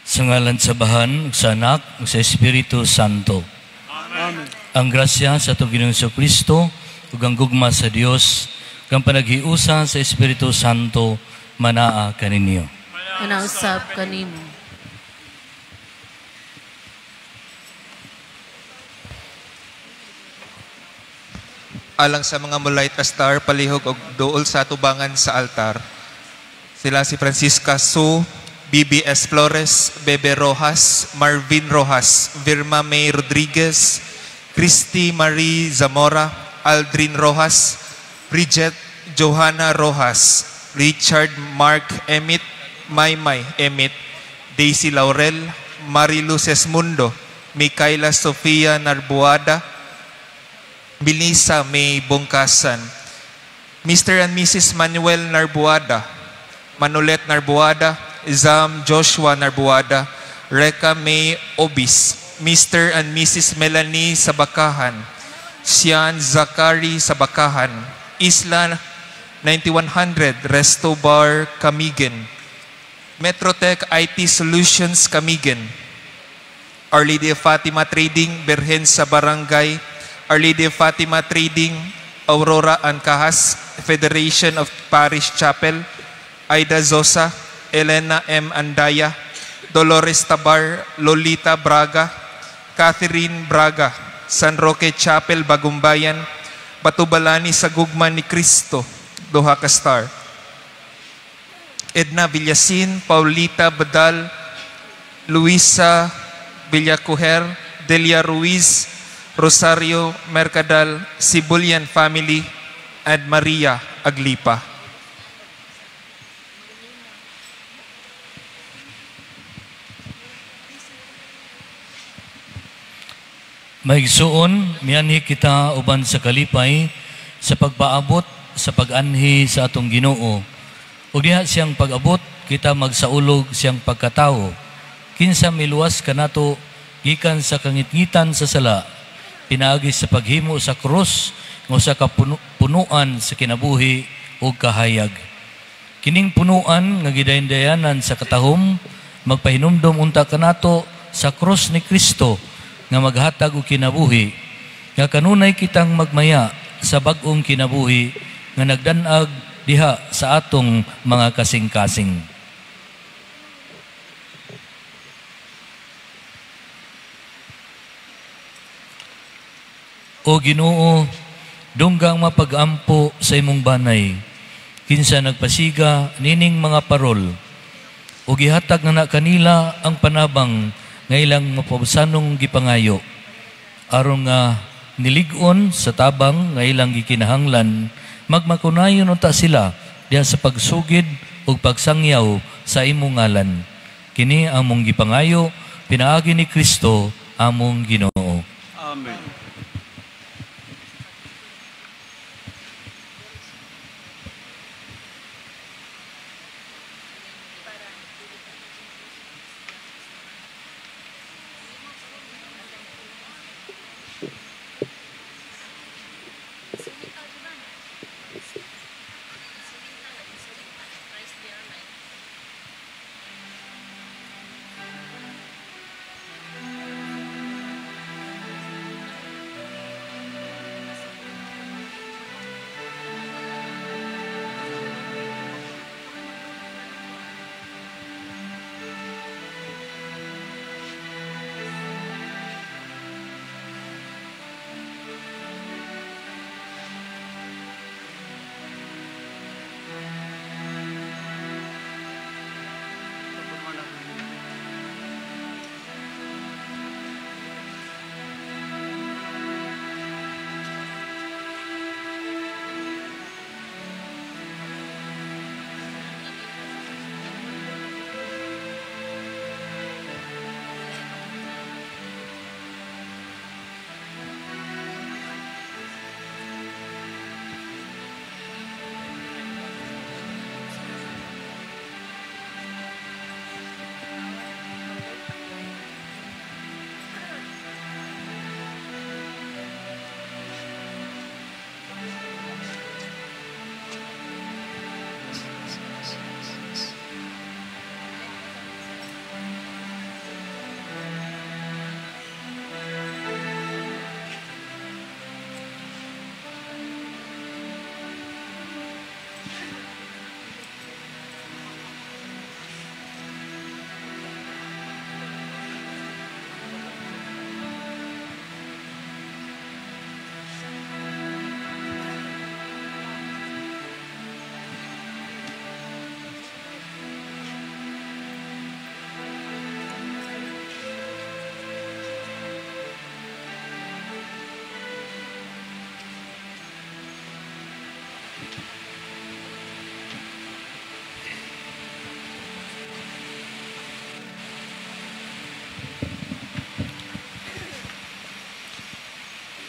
Sa ngalan sa Bahan, sa Anak, sa Espiritu Santo. Amen. Ang grasya sa atong Ginoong Kristo, ug ang gugma sa Dios, kang panaghiusa sa Espiritu Santo, manaa kaninyo. Manausap kanimo. Alang sa mga mulay pastor, palihog og duol sa tubangan sa altar. Sila si Francisca Su, BBS Flores, Bebe Rojas, Marvin Rojas, Virma May Rodriguez, Christy Marie Zamora, Aldrin Rojas, Bridget Johanna Rojas, Richard Mark Emit, Maymay Emit, Daisy Laurel, Mariluz Esmundo, Micaela Sofia Narbuada, Melissa May Bongkasan, Mr. and Mrs. Manuel Narbuada, Manolet Narbuada, Zam Joshua Narbuada, Reka May Obis, Mr. and Mrs. Melanie Sabakahan, Sian Zakari Sabakahan, Isla 9100 Resto Bar Camigen, Metrotech IT Solutions Camigen, Our Lady of Fatima Trading Berhen sa Barangay, Our Lady of Fatima Trading, Aurora Ancahas, Federation of Parish Chapel, Aida Zosa, Elena M. Andaya, Dolores Tabar, Lolita Braga, Catherine Braga, San Roque Chapel, Bagumbayan, Batubalani sa Gugma ni Cristo, Duha ka Star. Edna Villasin, Paulita Badal, Luisa Villacuher, Delia Ruiz, Rosario Mercadal, Sibulian Family, and Maria Aglipa. Maigsuon, mianhi kita uban sa kalipay sa pagpaabot sa pag-anhi sa atong Ginoo. Ug diha siyang pag-abot, kita magsaulog siyang pagkatao. Kinsa miluwas kanato gikan sa kangitngitan sa sala, pinaagi sa paghimo sa krus nga sa kapunuan sa kinabuhi ug kahayag. Kining punuan nga gidayon-dayanan sa katahom, magpahinumdom unta kanato sa krus ni Kristo nga maghatag og kinabuhi, nga kanunay kitang magmaya sa bag-ong kinabuhi nga nagdanag diha sa atong mga kasing-kasing. O Ginoo, dunggang mapag-ampo sa imong banay, kinsa nagpasiga nining mga parol, o gihatag na kanila ang panabang nga ilang mapabsanong gipangayo, aron nga nilig-on sa tabang nga ilang gikinahanglan, magmakunayon unta sila diha sa pagsugid o pagsangyaw sa imong ngalan. Kini among gipangayo, pinaagi ni Kristo among Ginoo. Amen.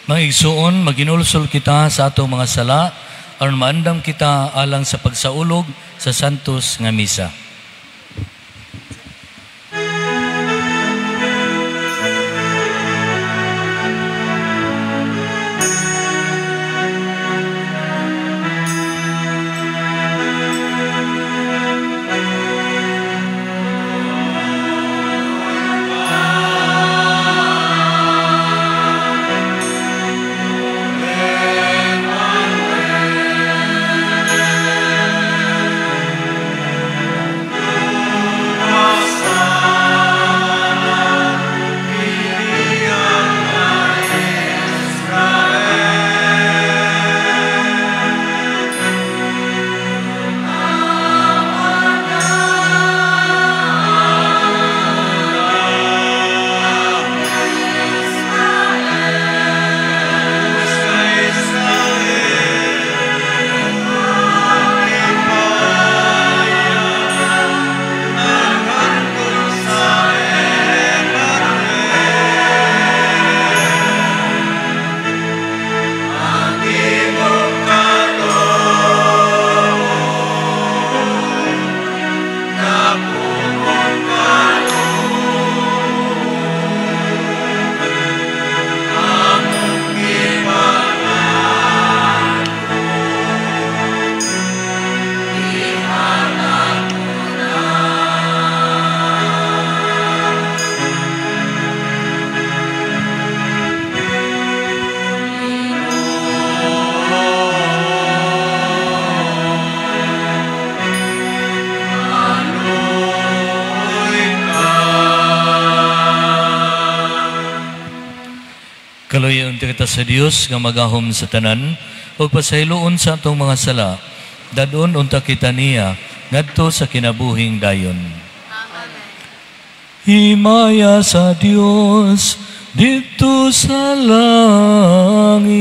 Mga igsuon, maginulsol kita sa atong mga sala aron maandam kita alang sa pagsaulog sa santos nga misa. Kaluyon kita sa Dios nga magahom sa tanan ug pasayloon sa atong mga sala. Dadon unta kita niya ngadto sa kinabuhing dayon. Amen. Himaya sa Dios dito sa langit.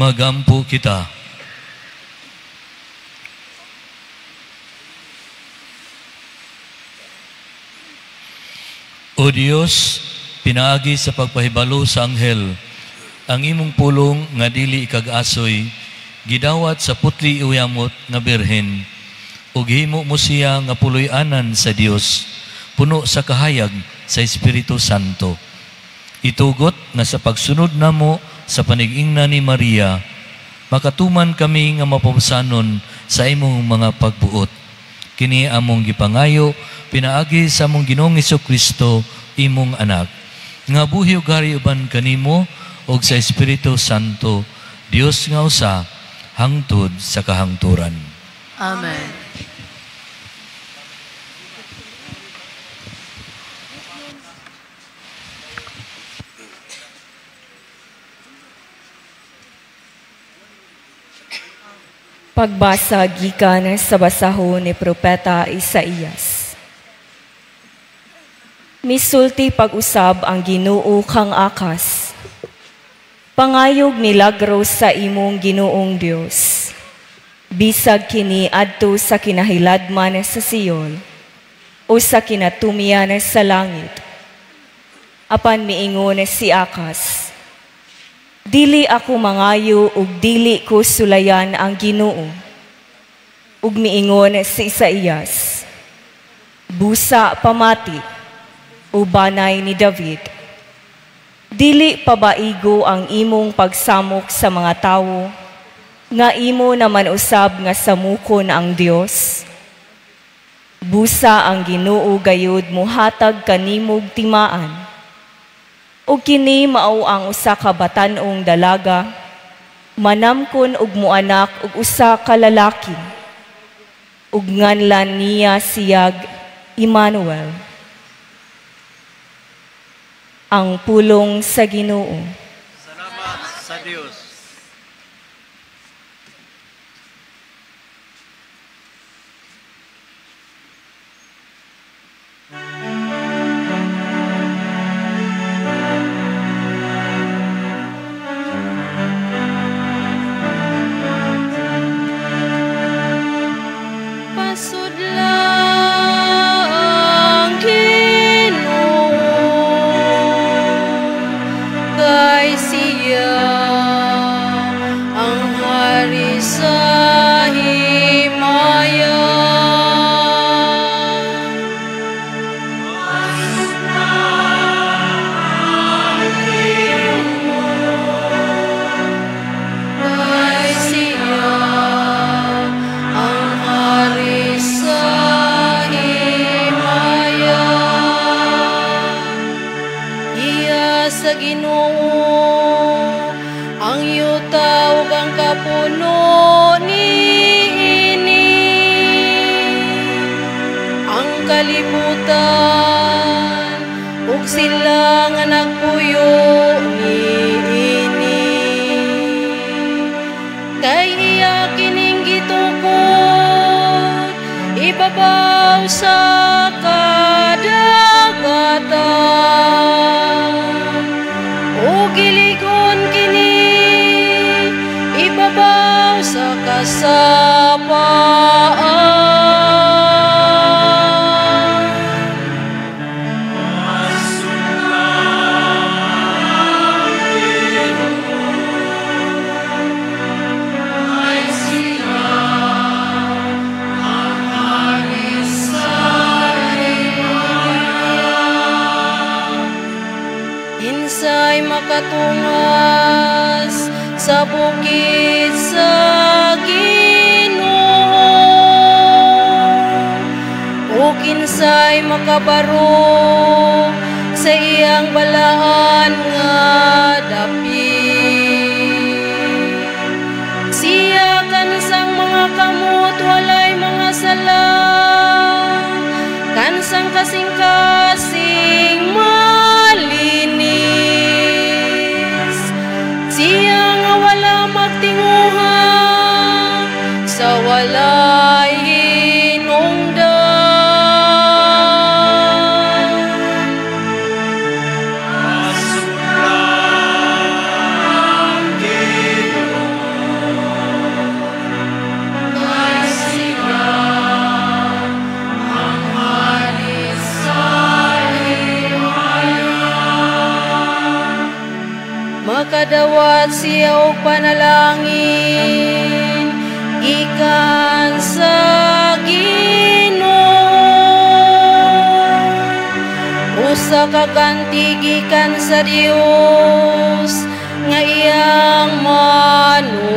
Magampo kita. O Dios, pinaagi sa pagpahibalo sa anghel, ang imong pulong nga dili ikag-asoy, gidawat sa putli uyamot nga birhen, ug himo mo siya nga puloy-anan sa Dios, puno sa kahayag sa Espiritu Santo. Itugot nga sa pagsunod namo sa panig-ingna ni Maria, makatuman kami nga mapamsanon sa imong mga pagbuot. Kini among gipangayo, pinaagi sa among Ginoong Hesukristo, imong anak, nga buhi ug hari uban kanimo ug sa Espiritu Santo, Dios nga usa, hangtod sa kahangturan. Amen. Pagbasa gikan sa basahon ni Propeta Isaías. Misulti pag-usab ang Ginoo kang akas. Pangayog milagro sa imong Ginoong Dios. Bisag kini adto sa kinahiladman sa Sion o sa kinatumian sa langit. Apan miingon si Akas, dili ako mangayo ug dili ko sulayan ang Ginoo. Ug miingon si Isaías, busa pamati o banay ni David. Dili pabaigo ang imong pagsamok sa mga tawo, nga imo naman usab nga samukon ang Dios. Busa ang Ginoo gayud muhatag kanimog timaan. O kini mao ang usa ka batan-ong dalaga, manamkon og muanak og usa ka lalaki. Ug nganlan niya siyag Emmanuel. Ang pulong sa Ginoo. Salamat sa Diyos. Pasudlang Ginoo, kay siya ang hari sa himaya. Kay siya ang hari sa himaya. Iya sa Ginoo ang yuta ug ang kapuno niini, ang kalibutan ug sila nga nagpuyo niini. Kay iya kining gitukod ibabaw sa kadagatan, o giligon kini ibabaw sa kasapaan. Insay makatungas sa bukid sa Ginoo, o kinsay makabaro sa iyang balaan nga dapit. Siya kansang mga kamot walay mga sala, kansang kasing-kasing malinis. Siya nga wala magtinguha sa walay hinungdan. Pasudlang Ginoo, Nagpadawat siya og panalangin gikan sa Ginoo. Usa ka kanti gikan sa Dios nga iyang manunubos.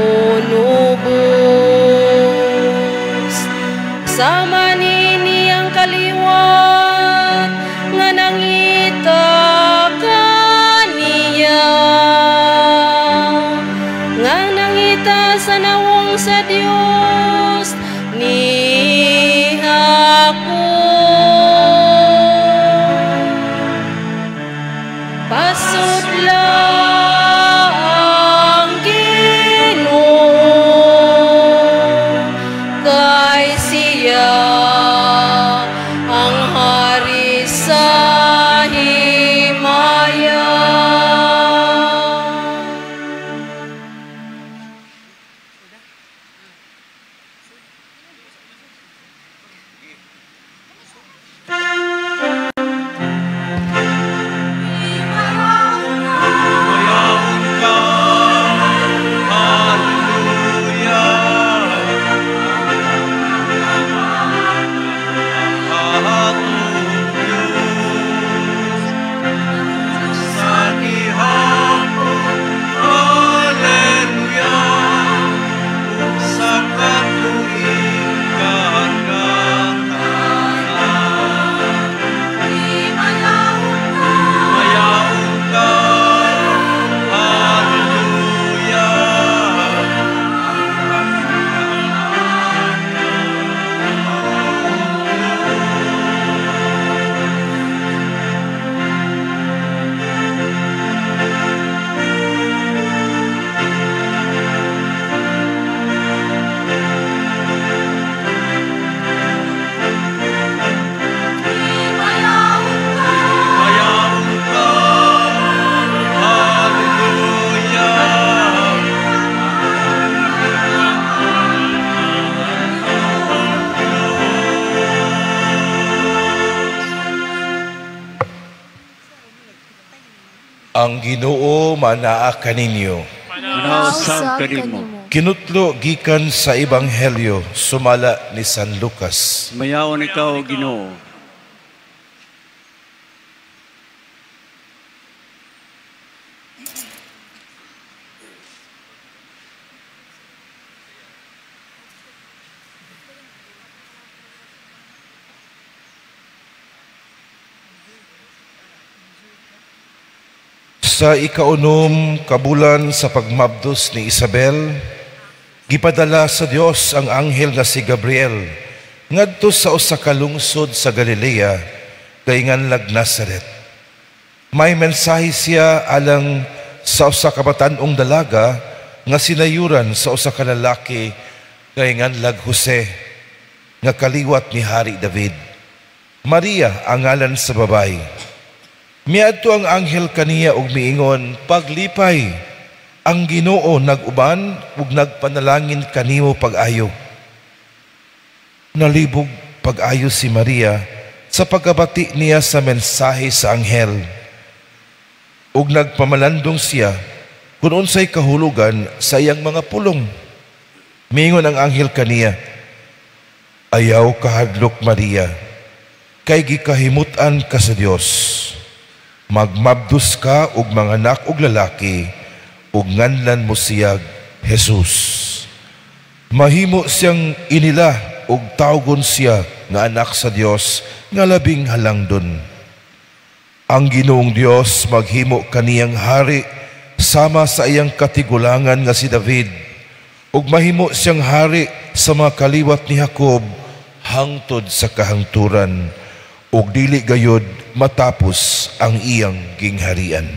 Sama nini ang kaliwat nga nangita kaniya, nga nangita sa nawong sa Dios ni ako. Pasudla ang hari sa himaya. Ang Ginoo manaa kaninyo. Manausab kanimo. Kinutlo gikan sa Ebanghelyo sumala ni San Lucas. Mayaon ikaw, Ginoo. Sa ikaunom kabulan sa pagmabdos ni Isabel, gipadala sa Dios ang anghel nga si Gabriel ngadto sa usa ka lungsod sa Galilea kay nganlag Nazaret. May mensahe siya alang sa usa ka batan-ong dalaga nga sinayuran sa usa ka lalaki kay nganlag Jose nga kaliwat ni Hari David. Maria ang ngalan sa babae. Miadto ang anghel kaniya og miingon, paglipay, ang Ginoo nag-uban ug nagpanalangin kanimo pag-ayo. Nalibog pag-ayo si Maria sa pagkabati niya sa mensahe sa anghel. Ug nagpamalandong siya kung unsay kahulugan sa iyang mga pulong. Miingon ang anghel kaniya, ayaw kahadlok Maria, kay gikahimutan ka sa Dios. Magmabdos ka og mga anak og lalaki ug nganlan mo siya Jesus. Mahimo siyang inila ug tawgon siya nga anak sa Dios nga labing halangdon. Ang Ginoong Dios maghimo kaniyang hari sama sa iyang katigulangan nga si David ug mahimo siyang hari sa mga kaliwat ni Jacob hangtod sa kahangturan ug dili gayud matapos ang iyang gingharian.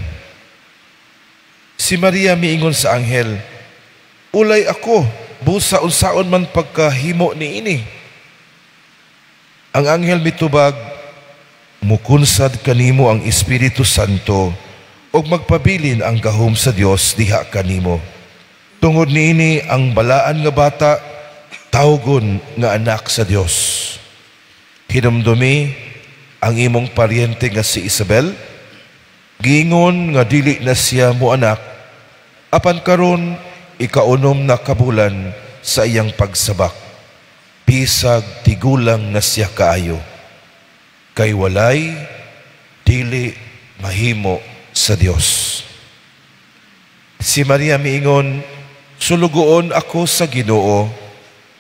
Si Maria miingon sa anghel, ulay ako, busa unsaon man pagkahimo ni ini. Ang anghel mitubag, mukunsad kanimo ang Espiritu Santo ug magpabilin ang gahom sa Dios diha kanimo. Tungod niini ang balaan nga bata tawgon nga anak sa Dios. Hinumdumi ang imong paryente nga si Isabel, giingon nga dili na siya mo anak Apan karon ikaunom na kabulan sa iyang pagsabak. Bisag tigulang na siya kaayo. Kay walay dili mahimo sa Dios. Si Maria miingon, sulugoon ako sa Ginoo,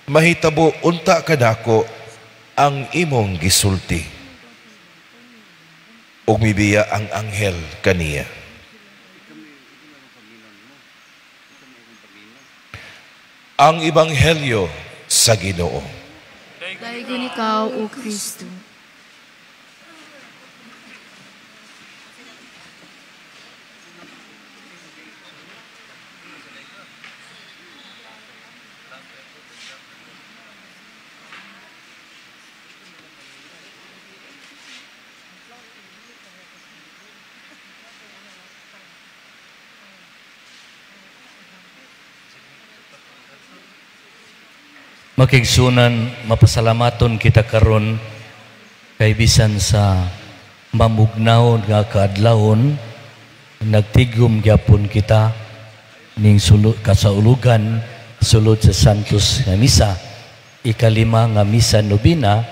mahitabo unta kadako ang imong gisulti. Ug mibiya ang anghel kaniya. Ang Ebanghelyo sa Ginoo. Daigon ikaw, O Kristo. Makigsunan, mapasalamaton kita karon kay bisan sa mamugnaw nga kaadlawon, nagtigom gyapon kita ning kasaulugan sulod sa Santos nga misa, ikalima nga misa nobina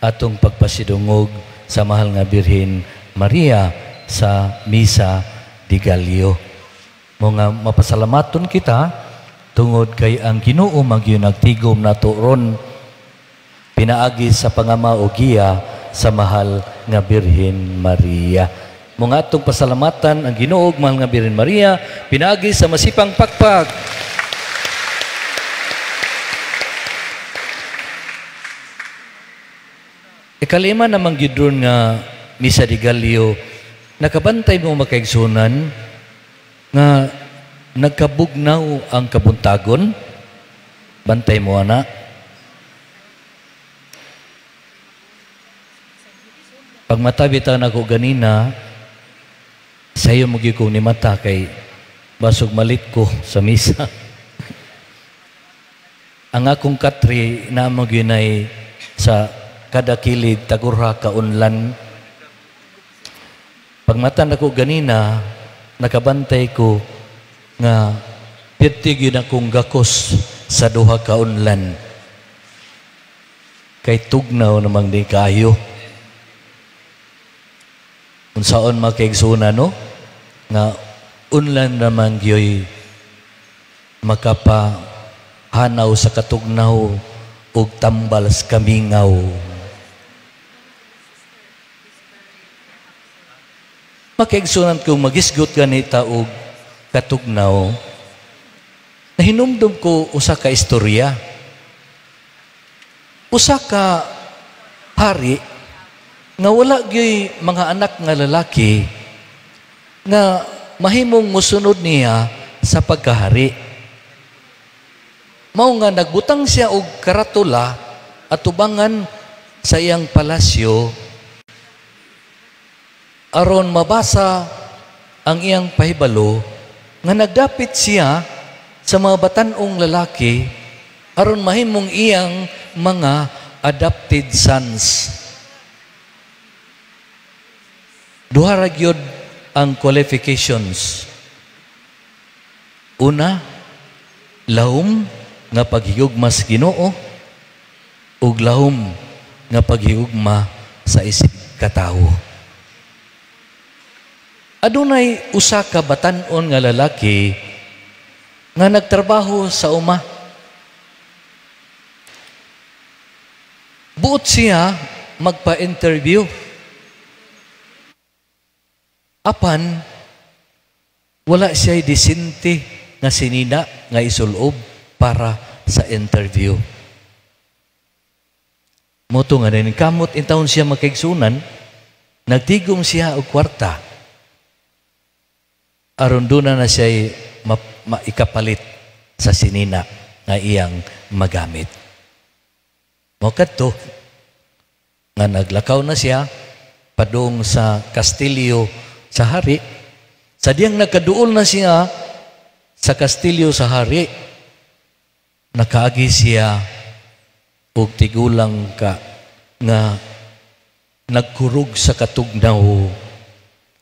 atong pagpasidungog sa mahal nga Birhen Maria sa misa di Galio. Mga mapasalamaton kita tungod kay ang Ginoo magyo nagtigom nato ron pinaagi sa pangama o giya sa mahal nga Birhen Maria. Mga atong pasalamatan ang Ginoo ug mahal nga Birhen Maria pinaagi sa masipang pakpak. Ikalima namang gidron nga misa di Galio, nakabantay mo makaigsunan nga nagkabugnaw ang kabuntagon. Bantay mo, ana. Pag matabitan ako ganina, sayo magi ko ni mata kay basog malit ko sa misa. Ang akong katri na maginay sa kada kilid tagurha kaunlan. Pag matan ako ganina, nakabantay ko nga pirtigin akong gakos sa duha ka unlan kay tugnaw namang di kayo unsaon makaigsunan no nga unlan namang gyoy makapahanaw sa katugnaw ug tambal sa kamingaw. Makaigsunan kung magisgot ganita og katugnaw, nahinumdum ko usa ka istorya. Usa ka hari nga wala gyud mga anak nga lalaki nga mahimong mosunod niya sa pagkahari. Mao nga nagbutang siya og karatula at tubangan sa iyang palasyo aron mabasa ang iyang pahibalo nga nagdapit siya sa mga batanong lalaki aron mahimong iyang mga adopted sons. Duha ra gyud ang qualifications. Una, lahom nga paghigugma sa Ginoo ug lahom nga paghigugma sa isig katawo. Adunay usa ka batan-on nga lalaki nga nagtrabaho sa uma. Buot siya magpa-interview. Apan, wala siya disente nga sinina nga isulob para sa interview. Moto nga rin, kamot in taon siya makaigsunan, nagtigom siya og kwarta. Aron doon na siya maikapalit sa sinina nga iyang magamit. Mokadto nga naglakaw na siya padung sa kastilyo sa hari. Sa diyang nagkaduol na siya sa kastilyo sa hari, nakaagi siya og tigulang ka nga nagkurog sa katugnaw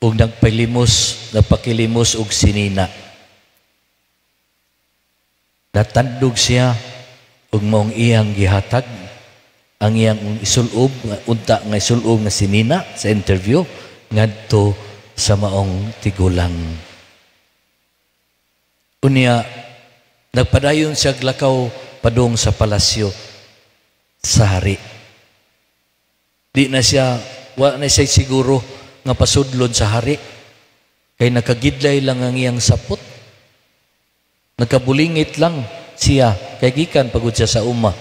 ug nagpakilimos og sinina. Natandog siya ug maong iyang gihatag ang iyang isulob, unta nga isulob nga sinina sa interview ngadto sa maong tigulang. Unya, nagpadayon siya glakaw padung sa palasyo sa hari. Di na siya, wa na siya siguro nga pasudlod sa hari. Kay nakagidlay lang ang iyang sapot. Nagkabulingit lang siya, kay gikan pagod siya sa uma.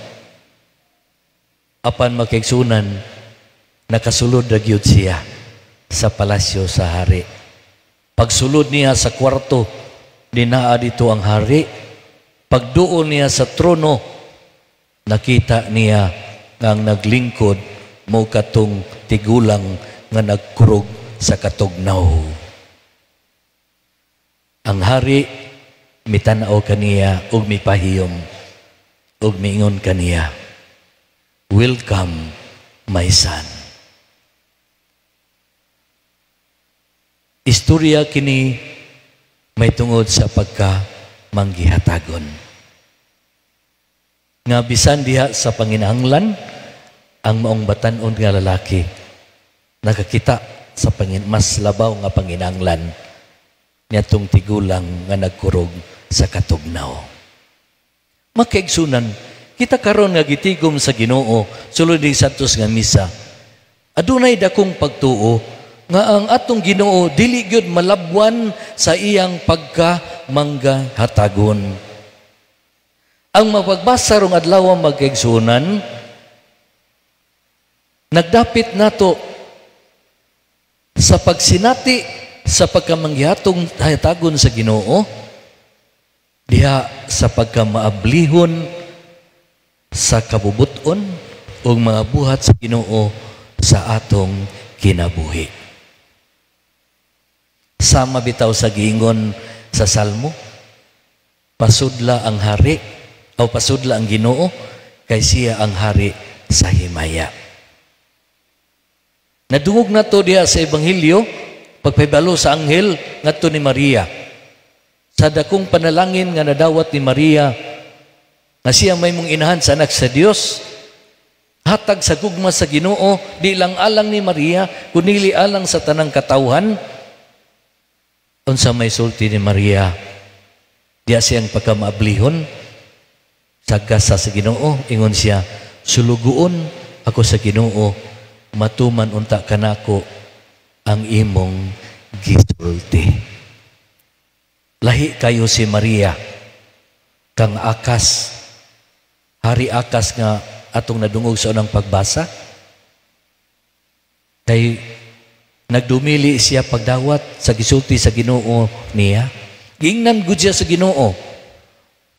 Apan makigsunan, nakasulod na gyud siya sa palasyo sa hari. Pagsulod niya sa kwarto, dinaa dito ang hari. Pagduol niya sa trono, nakita niya nga ang naglingkod mo katong tigulang nga nagkurog sa katugnaw. Ang hari mitanaw kaniya ug mipahiyom ug miingon kaniya, "Welcome, my son." Istorya kini may tungod sa pagka-manggihatagon. Nga bisan diha sa panginahanglan, ang maong batan-on nga lalaki nakakita sa mas labaw nga panginahanglan niyatong tigulang nga nagkurog sa katugnaw. Makaigsunan, kita karon nga gitigom sa Ginoo sulod ni Santos nga misa. Adunay dakong pagtuo nga ang atong Ginoo dili gyud malabwan sa iyang pagka-manggahatagon. Ang mapagbasa rong adlaw makaigsunan, nagdapit nato sa pagsinati sa pagkamanggihatong hatagon sa Ginoo, diha sa pagkamaablihon sa kabubuton o mga buhat sa Ginoo sa atong kinabuhi. Sama bitaw sa giingon sa Salmo, pasudla ang hari o pasudla ang Ginoo kay siya ang hari sa himaya. Nadungog na to diha sa Ebanghelyo pagpahibalo sa anghel ngadto ni Maria. Sa dakong panalangin nga nadawat ni Maria nga siya may mong inahan sa anak sa Dios, hatag sa gugma sa Ginoo, di lang alang ni Maria, kunili alang sa tanang katawhan. Unsa may sulti ni Maria, diya siyang pagkamaablihon, sagasa sa Ginoo, ingon siya, "Suluguon ako sa Ginoo, matuman unta kanako ang imong gisulti." Lahi kayo si Maria, kang Akas, hari Akas nga atong nadungog sa unang pagbasa. Kay nagdumili siya pagdawat sa gisulti sa Ginoo niya. Giingnan gud siya sa Ginoo.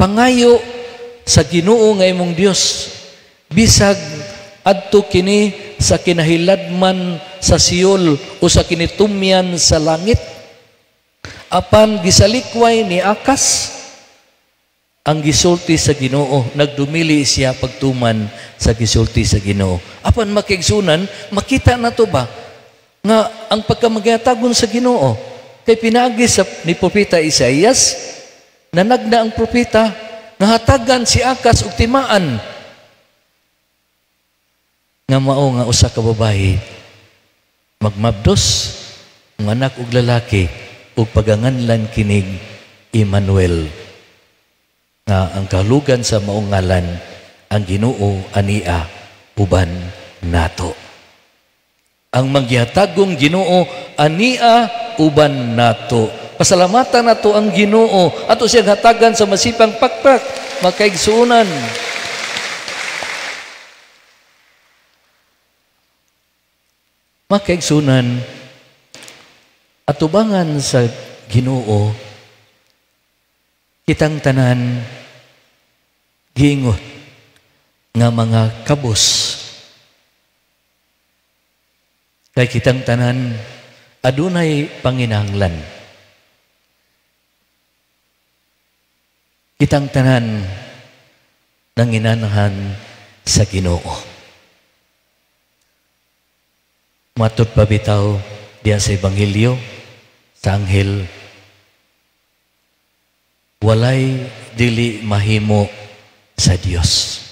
Pangayo sa Ginoo nga imong Dios, bisag adto kini sa kinahiladman sa Siol o sa kinitumyan sa langit. Apan gisalikway ni Akas ang gisulti sa Ginoo, nagdumili siya pagtuman sa gisulti sa Ginoo. Apan makigsunan, makita na to ba nga ang pagkamagatagon sa Ginoo kay pinaagi sa ni propeta Isaias, nanagna ang propeta nga hatagan si Akas og timaan nga mao nga usa ka babayi magmabdos ng anak ug lalaki ug paganganlan kinig Emmanuel, nga ang kahulugan sa maong ngalan ang Ginoo ania uban nato. Ang maggihatagong Ginoo ania uban nato. Pasalamatan nato ang Ginoo ato siyang hatagan sa masipang pakpak makaigsunan. Makaigsunan, atubangan sa Ginoo, kitang tanan giingon nga mga kabos. Kay kitang tanan adunay panginahanglan. Kitang tanan nanginanahan sa Ginoo. Matud pa bitaw diya sa Ebanghelyo sa anghel, walay dili mahimo sa Dios.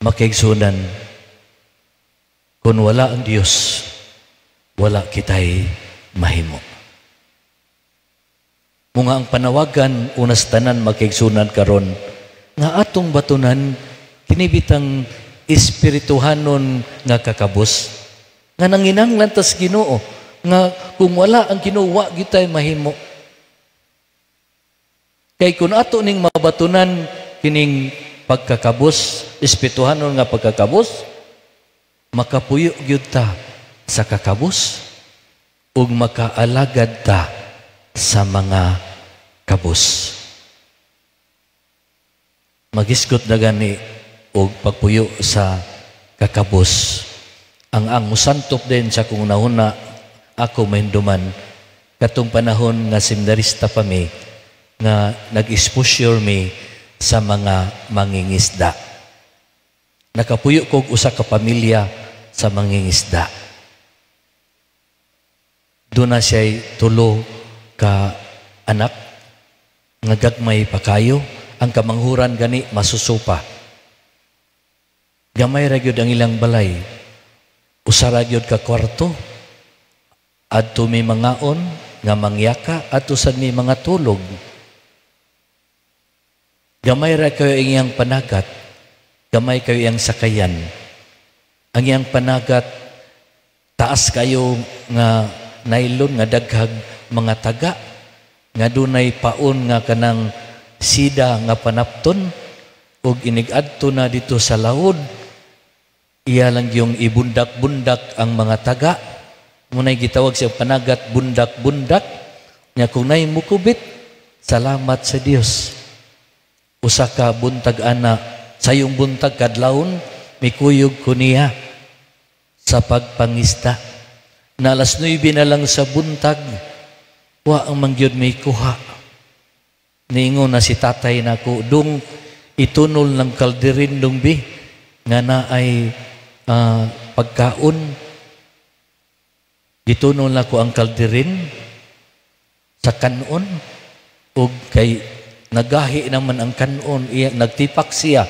Makaigsunan, kung wala ang Dios, wala kitay mahimo. Mga ang panawagan unas tanan makaigsunan karon nga atong batunan kinibitang espirituhanon nga kakabus nga nanginanglan tas Ginoo nga kung wala ang Ginoo wa gitay mahimo. Kay kung ato ning mabatunan kining pagkakabus, espirituhanon nga pagkakabus, makapuyo gyud ta sa kakabus ug makaalagad ta sa mga kabus. Magisgot na gani o pagpuyo sa kakabus. Ang musantop din sa kung nahuna ako mahinduman katong panahon nga seminarista pa mi nga nag-exposure mi sa mga mangingisda. Nakapuyo kog usa ka pamilya sa mangingisda. Doon na siya'y tulo ka anak nga gagmay pa kayo. Ang kamanghuran gani masusupa. Gamay ra gyud ang ilang balay. Usa ra gyud ka kwarto. Adto mi mangaon nga mangyaka adto sad mi mga tulog. Gamay ra kayo ang iyang panagat. Gamay kayo iyang sakayan. Ang iyang panagat taas kayo nga nylon nga daghag mga taga nga dunay paon nga kanang sida nga panapton ug inigadto na dito sa laod iya lang yung ibundak-bundak ang mga taga munay gitawag siya panagat bundak-bundak nya kung nay mukubit salamat sa Dios usa ka buntag ana sayong buntag kadlawon mikuyog ko niya sa pagpangista na alas 9 na lang sa buntag wa ang mangyod may kuha. Niingon na si tatay na ko, dong itunol ng kalderin dong bi, nga na ay pagkaon. Gitunol na ko ang kalderin sa kanon, o kay nagahi naman ang kanon, nagtipak siya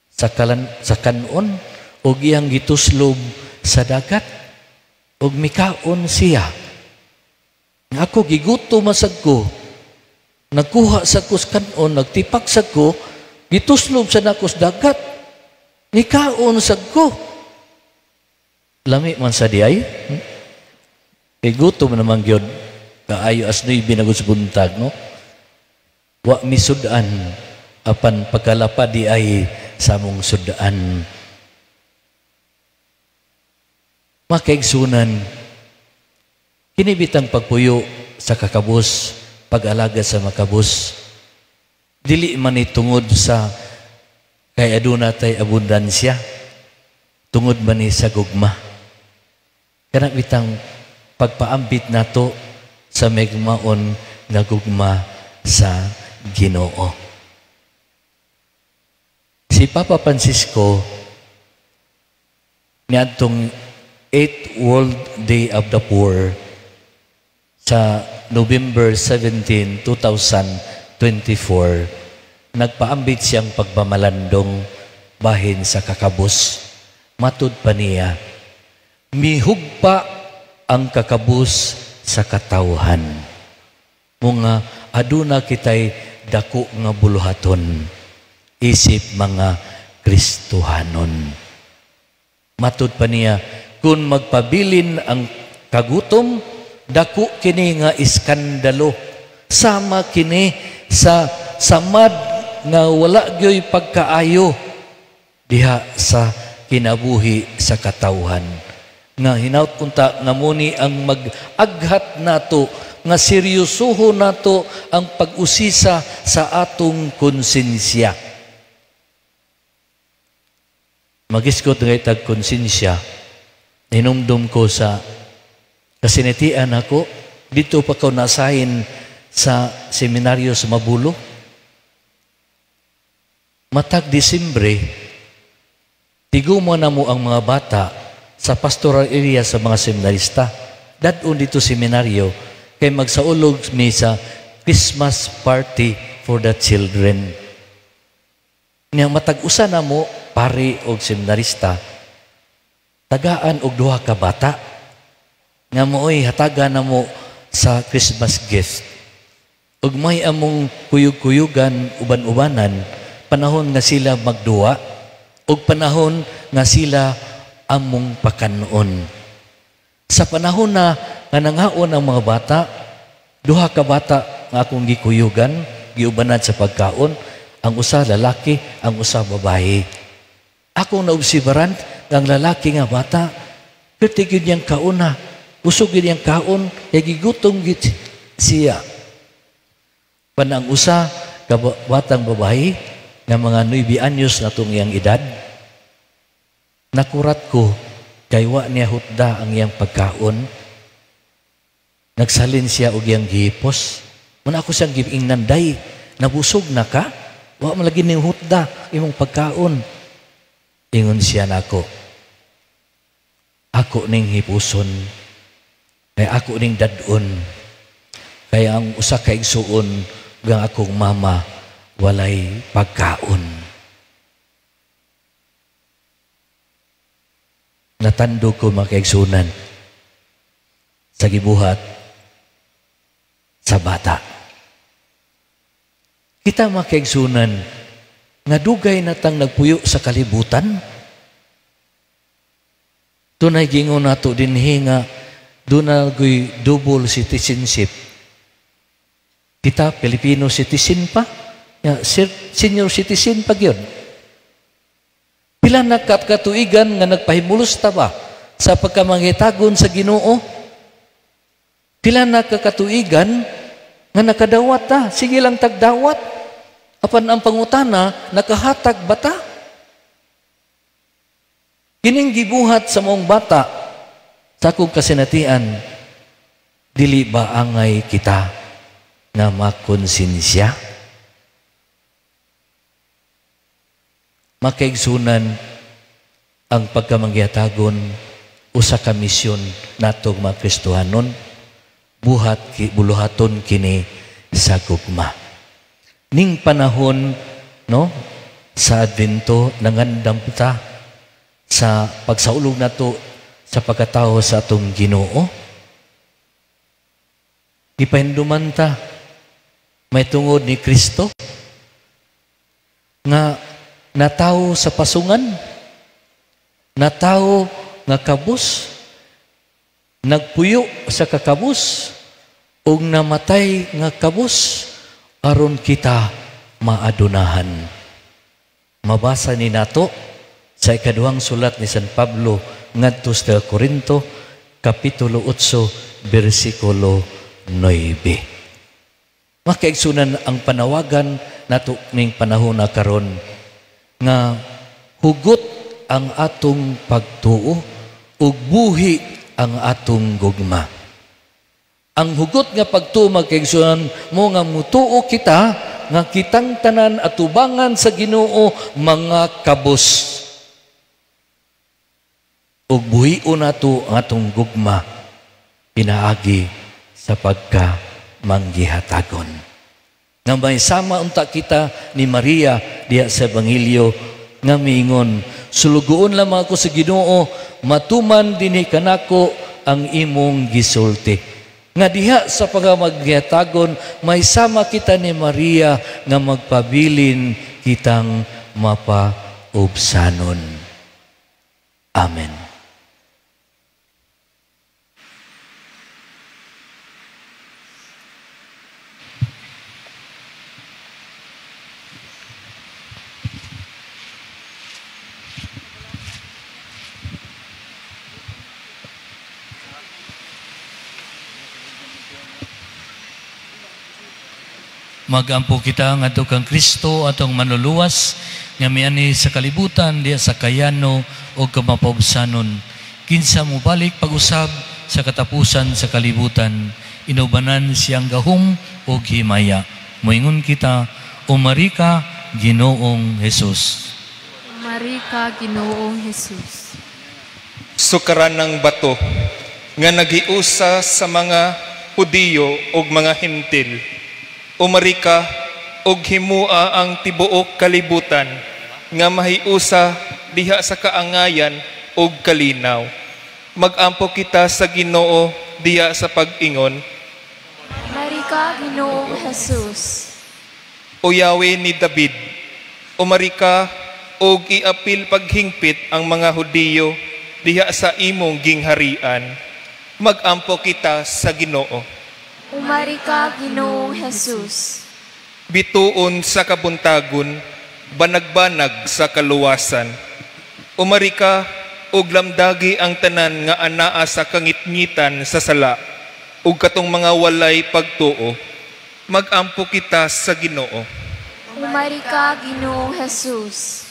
sa kanon, o iyang gituslob sa dagat, o mikaon siya. Ako giguto masag ko, nagkuha sa kus kanon, nagtipak sa ko, gituslob sa nakos dagat, nikaon sa ko. Lami man sa diay. Kay gutom naman yun, kaayo as no'y binagus buntag, no? Wa misudan, apan pagkalapa di ay sa mong sudan. Makaigsunan, kinibitang pagpuyo sa kakabus, pag-alaga sa makabus. Dili man itungod sa kay aduna tay abundansya, tungod man sa gugma. Kana bitang pagpaambit nato sa megmaon nga gugma sa Ginoo. Si Papa Francisco niadtong 8th World Day of the Poor sa November 17, 2024, nagpaambit siyang pagmamalandong bahin sa kakabus. Matud pa niya, mihugpa ang kakabus sa katawhan. Mga aduna kitay dako nga buluhaton, isip mga Kristohanon. Matud pa niya, kung magpabilin ang kagutom, dako kini nga iskandalo. Sama kini sa samad nga wala gyoy pagkaayo diha sa kinabuhi sa katawhan. Nga hinaut unta nga muni ang mag-aghat nato nga seryosoho nato ang pag-usisa sa atong konsensya. Magiskot nga itag konsensya, hinumdum ko sa kasinitian ako, dito pa ko nasahin sa seminaryo sa Mabulo. Matag Disyembre, tigumo na mo ang mga bata sa pastoral area sa mga seminarista. Dadun dito seminaryo, kay magsaulog mi sa Christmas party for the children. Nga matag-usa na mo, pari o seminarista, tagaan og duha ka bata, nga mooy hatagan na mo sa Christmas gift. Ug may among kuyug-kuyugan, uban-ubanan, panahon nga sila magduwa, ug panahon nga sila among pakanon. Sa panahon na nga nanghaon ang mga bata, duha ka bata nga akong gikuyugan, giubanan sa pagkaon, ang usa lalaki, ang usa babae. Akong naobserbaran ang lalaki nga bata, perti gyud niyang kauna, usog gyud niyang kaon, kay gigutom gyud siya. Panang usa ka batang babae nga mga 9 anyos na tong iyang edad, nakurat ko kay wa niya hutda ang iyang pagkaon. Nagsalin siya og iyang gihipos. Man ako siyang gibingnan, day, nabusog na ka? Wa man lagi ning hutda imong pagkaon. Ingon siya nako, ako ning hipuson, kay ako ning dadon, kay ang usa ka igsuon gang akong mama walay pagkaon. Natandog ko mga kaigsunan sa gibuhat sa bata. Kita mga kaigsunan nga dugay natang nagpuyo sa kalibutan. Tunay gingon nato dinhi nga doon na double citizenship. Kita Filipino citizen pa, senior citizen pa gyud. Pila na katuigan nga nagpahimulos ta ba sa pagkamangitagon sa Ginoo? Pila na katuigan nga nakadawat ta, sige lang tagdawat. Apan ang pangutana, nakahatag bata. Kining gibuhat sa mong bata, sa akong kasinatian, dili ba angay kita nga makonsensya? Makaigsunan ang pagkamangyatagon usa ka misyon natong mga Kristohanon, buluhaton kini sa gugma. Ning panahon no sa Advento nangandam ta sa pagsaulog nato sa pagkatao sa atong Ginoo. Ipahinduman ta may tungod ni Kristo nga natawo sa pasungan, natawo nga kabus, nagpuyo sa kakabus, ug namatay nga kabus, aron kita maadunahan. Mabasa ni nato sa ikaduhang sulat ni San Pablo ngadto sa Korinto, Kapitulo 8, versikulo 9. Makaigsunan ang panawagan nato ning panahon na karon nga hugot ang atong pagtuo ug buhi ang atong gugma. Ang hugot nga pagtuo magkaigsunan mo nga mutuo kita nga kitang tanan atubangan sa Ginoo mga kabus. Ug buhion nato ang atong gugma pinaagi sa pagkamanggihatagon. Nga may sama unta kita ni Maria diya sa Ebanghelyo nga miingon, sulugoon lamang ako sa Ginoo, matuman dinhi kanako ang imong gisulti. Nga diha sa pagamagyatagon, may sama kita ni Maria nga magpabilin kitang mapaubsanon. Amen. Magampo kita ngadto kang Kristo atong manuluwas nga miani sa kalibutan diya sa kayano o kamapaubsanon. Kinsa mo balik pag-usab sa katapusan sa kalibutan, inubanan siyang gahom o himaya. Moingon kita, umarika Ginoong Hesus. Umarika Ginoong Hesus. Sukaran ng bato nga nagiusa sa mga Hudiyo o mga Hentil, Umarika og himua ang tibuok kalibutan nga mahiusa diha sa kaangayan og kalinaw. Magampo kita sa Ginoo diha sa pag-ingon. Marika, Ginoong Jesus. O Yahweh ni David, umarika og iapil paghingpit ang mga Hudiyo diha sa imong gingharian. Magampo kita sa Ginoo. Umarika, Ginoong Jesus. Bituon sa kabuntagon, banag-banag sa kaluwasan. Umarika og lamdagi ang tanan nga anaa sa kangitngitan sa sala ug katong mga walay pagtuo. Magampo kita sa Ginoo. Umarika, Ginoong Jesus.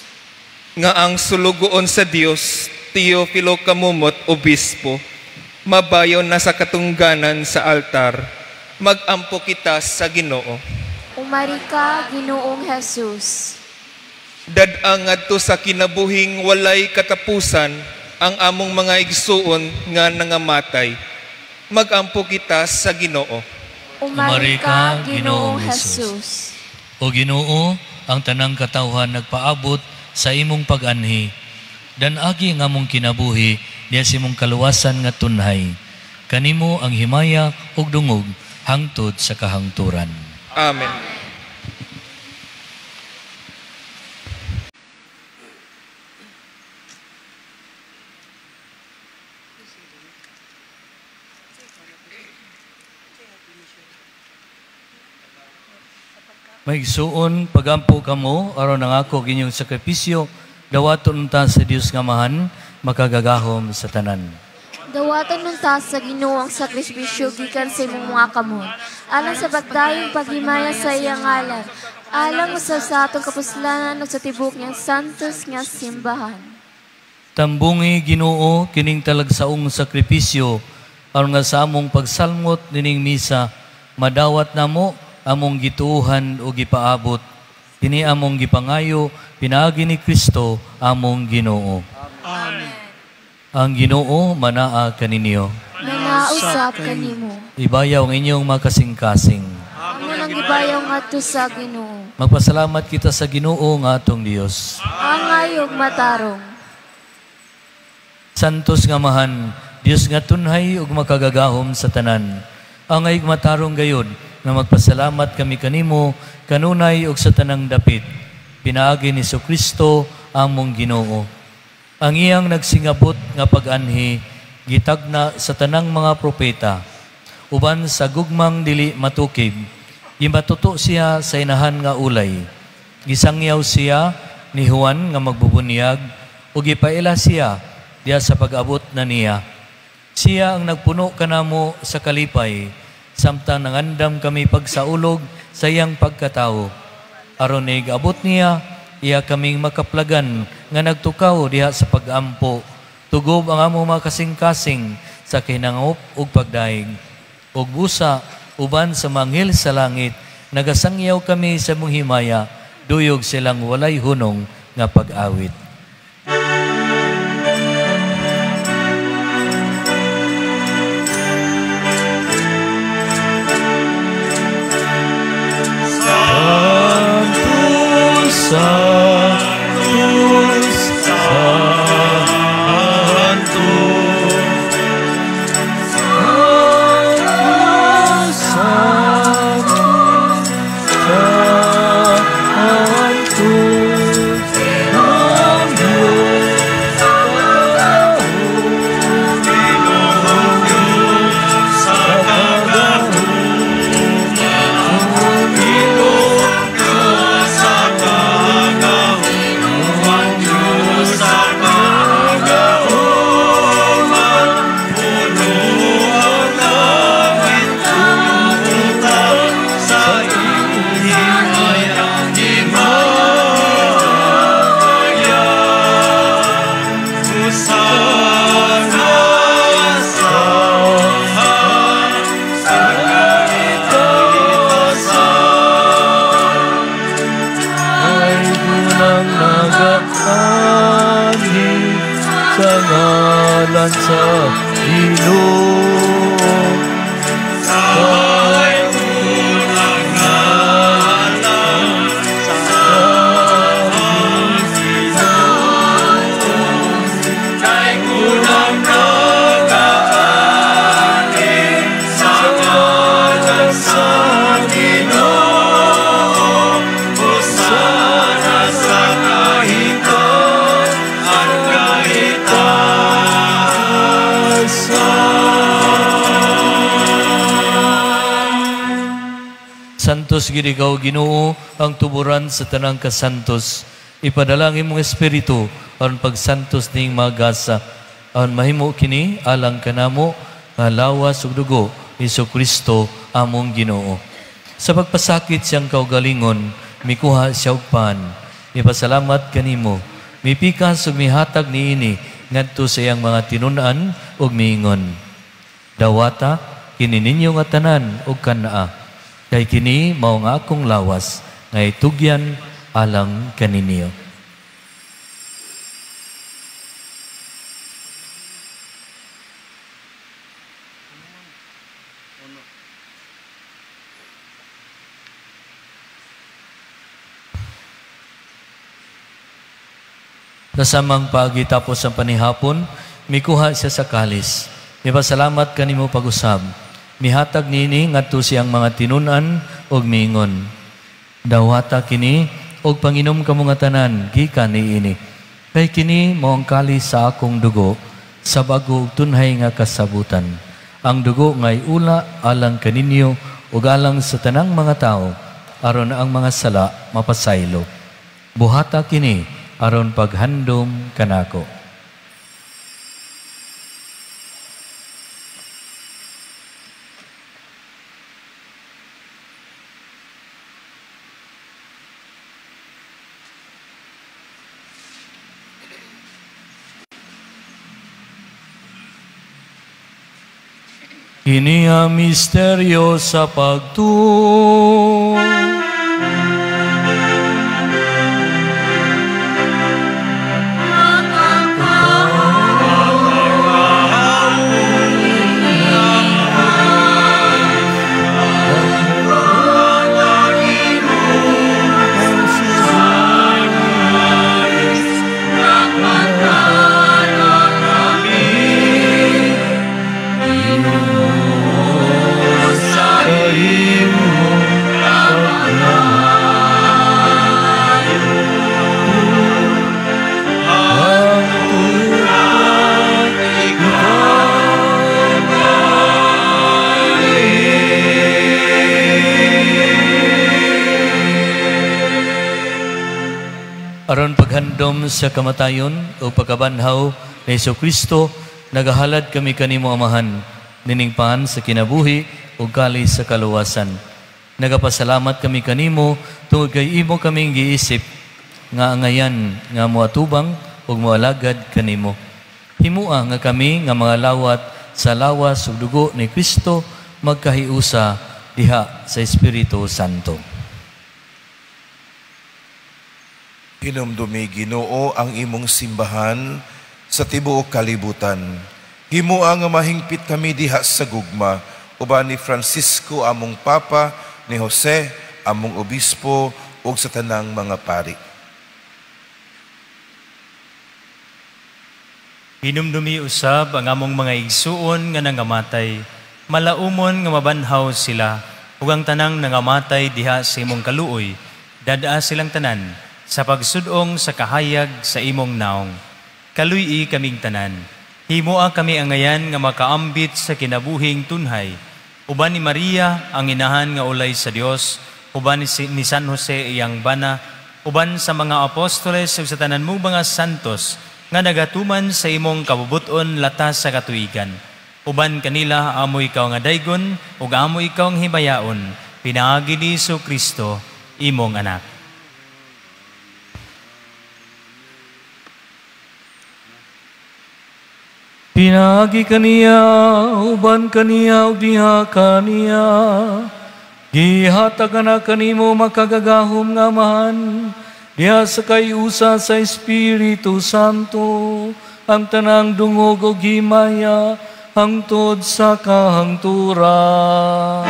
Nga ang sulugoon sa Dios, Teofilo Kamumot, Obispo, mabayon na sa katungganan sa altar. Magampo kita sa Ginoo. Umarika, Ginoong Jesus. Dad-ang ngadto sa kinabuhing walay katapusan ang among mga igsuon nga nangamatay. Magampo kita sa Ginoo. Umarika, Ginoong Jesus. O Ginoo, ang tanang katawhan nagpaabot sa imong pag-anhi. Dan agi nga mong kinabuhi diya sa imong kaluwasan nga tunhay. Kanimo ang himaya ug dungog hangtod sa kahangturan. Amen. Maigsuon, pagampo kamo, aron nangako ginyong sakripisyo, dawaton unta sa Dios nga mahan, makagagahom sa tanan. Dawaton nun ta sa Ginoo ang sakripisyo gikan sa imong mga kamon. Alang sa pagdayong paghimaya sa iyang ngalan. Alang usab sa atong kapuslanan o sa tibok niyang santos nga simbahan. Tambungi Ginoo kining talagsaong sakripisyo, aron nga sa among pagsalmot nining misa, madawat namo among gituuhan o gipaabot, kini among gipangayo, pinaagi ni Kristo among Ginoo. Amen. Ang Ginoo manaa kaninyo. Manausap kanimo. Ibayaw ang inyong makasing-kasing. Amo nang gibayaw ngadto sa Ginoo. Magpasalamat kita sa Ginoo nga atong Dios. Ang ayog matarong. Santos nga mahan, Dios nga tunhay ug makagagahom sa tanan. Ang ayog matarong gayod, na magpasalamat kami kanimo, kanunay ug sa tanang dapit. Pinaagi ni Kristo among Ginoo. Ang iyang nagsingabot nga pag-anhi, gitagna sa tanang mga propeta. Uban sa gugmang dili matukib, gimatuto siya sa inahan nga ulay. Gisangyaw siya ni Juan nga magbubunyag, ug gipaila siya diya sa pag-abot na niya. Siya ang nagpuno kanamo sa kalipay, samtang nangandam kami pagsaulog sa iyang pagkatao. Aron abot niya, iya kaming makaplagan nga nagtukaw diha sa pag-ampo. Tugob ang amo makasing-kasing sa kinangop ug pagdaig. Ug busa, uban sa manghil sa langit, nagasangyaw kami sa mong himaya, duyog silang walay hunong nga pag-awit. Sa Bugos gid ikaw Ginoo ang tuburan sa tanang kasantos. Ipadalangin mong espiritu aron pagsantos ning magasa. Aron mahimo kini alang kanamo nga lawas ug dugo ni Kristo among Ginoo. Sa pagpasakit siyang kaugalingon, mikuha siya og pan. Ipasalamat kanimo. Mipikas ug mihatag niini ngadto sa iyang mga tinunan ug miingon. Dawata kini ninyo nga tanan ug kanaa. Kay kini mao nga akong lawas nga itugyan alang kaninyo. Kasamang pagitapos ang panihapon, mikuha siya sa kalis. Ipasalamat kanimo pag-usab. Mihatag nini ngadto siyang mga tinunan og miingon. Dawata kini og panginom kamo nga tanan gikan niini. Kay kini mao ang kalis sa akong dugo sa bag-o ug tunhay nga kasabutan. Ang dugo nga'y ula alang kaninyo ug alang sa tanang mga tao aron ang mga sala mapasaylo. Buhata kini aron paghandom kanako. Kini ang misteryo sa pagtuo. Aron paghandom sa kamatayon o pagkabanhaw ni Kristo, nagahalad kami kanimo amahan, niningpahan sa kinabuhi o kali sa kaluwasan. Nagapasalamat kami kanimo tungod kay imo kaming giisip nga angayan nga moatubang ug moalagad kanimo. Himua nga kami nga mga lawat sa lawas ug dugo ni Kristo magkahiusa diha sa Espiritu Santo. Hinumdumi Ginoo ang imong simbahan sa tibuok kalibutan. Himua nga mahingpit kami diha sa gugma, uban ni Francisco among Papa, ni Jose among Obispo, ug sa tanang mga pari. Hinumdumi usab ang among mga igsuon nga nangamatay, malaumon nga mabanhaw sila, ug ang tanang nangamatay diha sa imong kaluoy, dadaa silang tanan, sa pagsudong sa kahayag sa imong naong. Kaluy-i kaming tanan. Himoa kami angayan nga makaambit sa kinabuhing tunhay. Uban ni Maria ang inahan nga ulay sa Dios, uban ni San Jose iyang bana, uban sa mga apostoles ug sa tanan mo mga santos nga nagatuman sa imong kabubuton latas sa katuigan. Uban kanila amo ikaw nga daygon ug amo ikaw ang himayaon, pinaagi ni Kristo imong anak. Pinagi kaniya, uban kaniya, o diha kaniya. Gihatag na kanimo makagagahom nga man, diha sa kayusa sa Espiritu Santo, ang tanang dungog o himaya, hangtod sa kahangturan.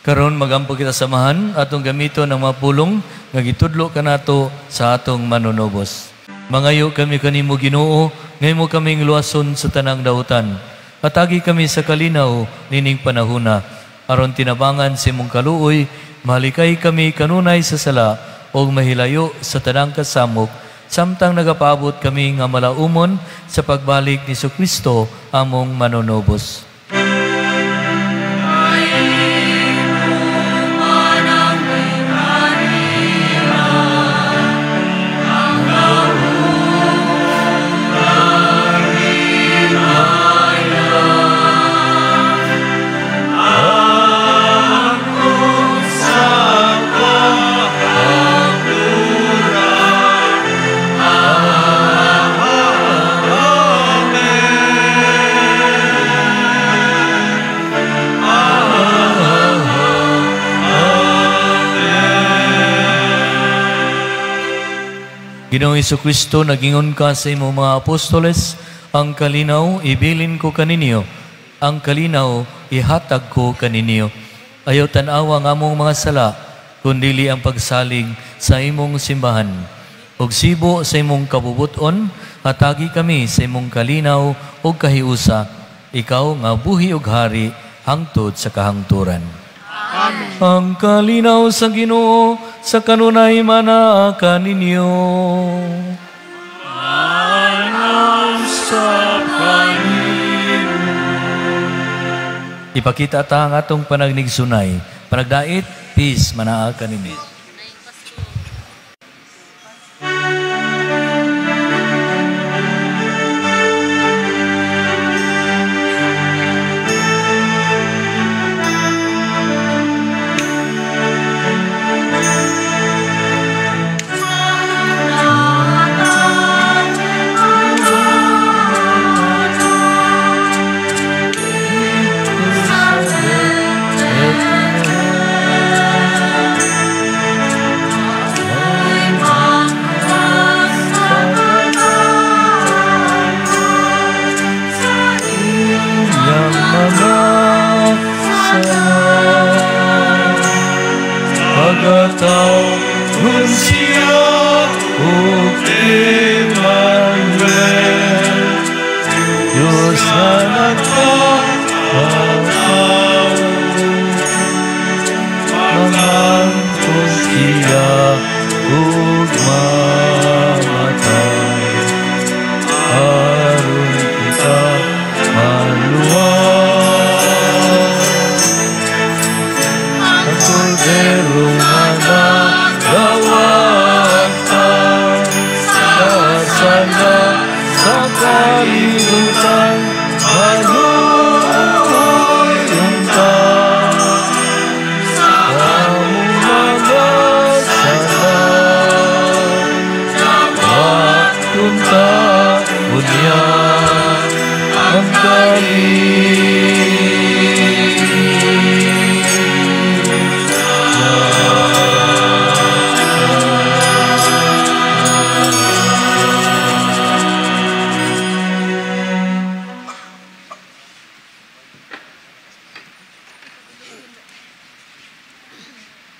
Karon magampo kita samahan atong gamito ng mga pulong nga gitudlo kanato sa atong manunobos. Mangayo kami kanimo Ginoo, ngaymo kaming luwason sa tanang dautan. Atagi kami sa kalinaw nining panahuna. Aron tinabangan si mong kaluoy, mahalikay kami kanunay sa sala o mahilayo sa tanang kasamok, samtang nagapaabot kami nga malaumon sa pagbalik ni Kristo among manunobos. Ginoong Kristo, nagingon ka sa imo mga apostoles, ang kalinaw ibilin ko kaninyo, ang kalinaw ihatag ko kaninyo. Ayaw tanawa ang among mga sala, kundili ang pagsalig sa imong simbahan. Og sibo sa imong kabubuton, hatagi kami sa imong kalinaw o kahiusa, ikaw nga buhi og hari, hangtod sa kahangturan. Amen. Ang kalinaw sa Ginoo sa kanunay mana kaninyo. Manaw sa kaninyo. Ipakita ta ang atong panagigsunay. Panagdait, peace manaa kaninyo.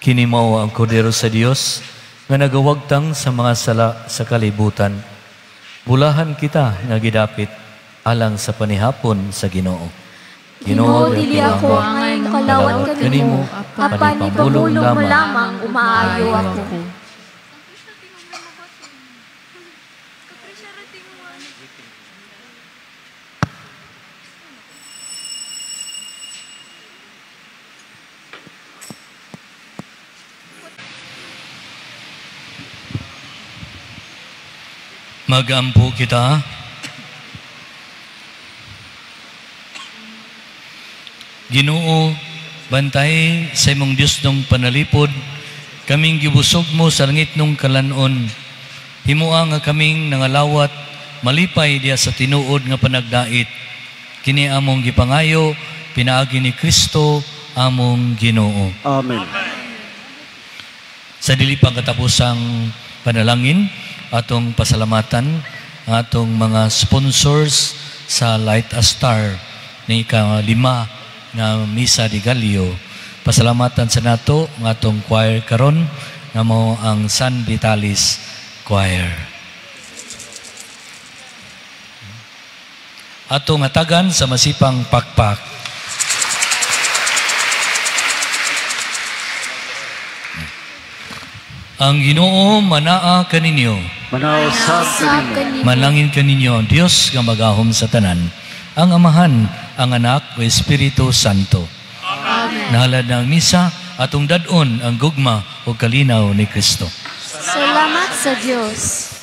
Kini mao ang kordero sa Dios nga nagawagtang sa mga sala sa kalibutan. Bulahan kita nga gidapit alang sa panihapon sa Ginoo. Ginoo, dili ako ang kalawat kanimo, apan ipamulong mo lamang umaayo ako. Magampo kita. Ginoo, bantay sa imong Dios nung panalipod, kaming gibusog mo sa langit nung kalanon. Himuang nga kaming nangalawat, malipay diya sa tinuod nga panagdait. Kini among gipangayo, pinaagi ni Kristo, among Ginoo. Amen. Sa dili pang katapusang panalangin, atong pasalamatan atong mga sponsors sa Light a Star ni ika-5 nga Misa de Gallio Pasalamatan sa nato ng atong choir karon nga mao ang San Vitalis Choir. Atong atagan sa masipang pakpak. Ang Ginoo manaa kaninyo. Manausab kanimo. Manangin kaninyo ang Dios nga magahom sa tanan, ang Amahan, ang Anak, o Espiritu Santo. Amen. Nahalad ng misa, atong dadon ang gugma o kalinaw ni Kristo. Salamat sa Diyos.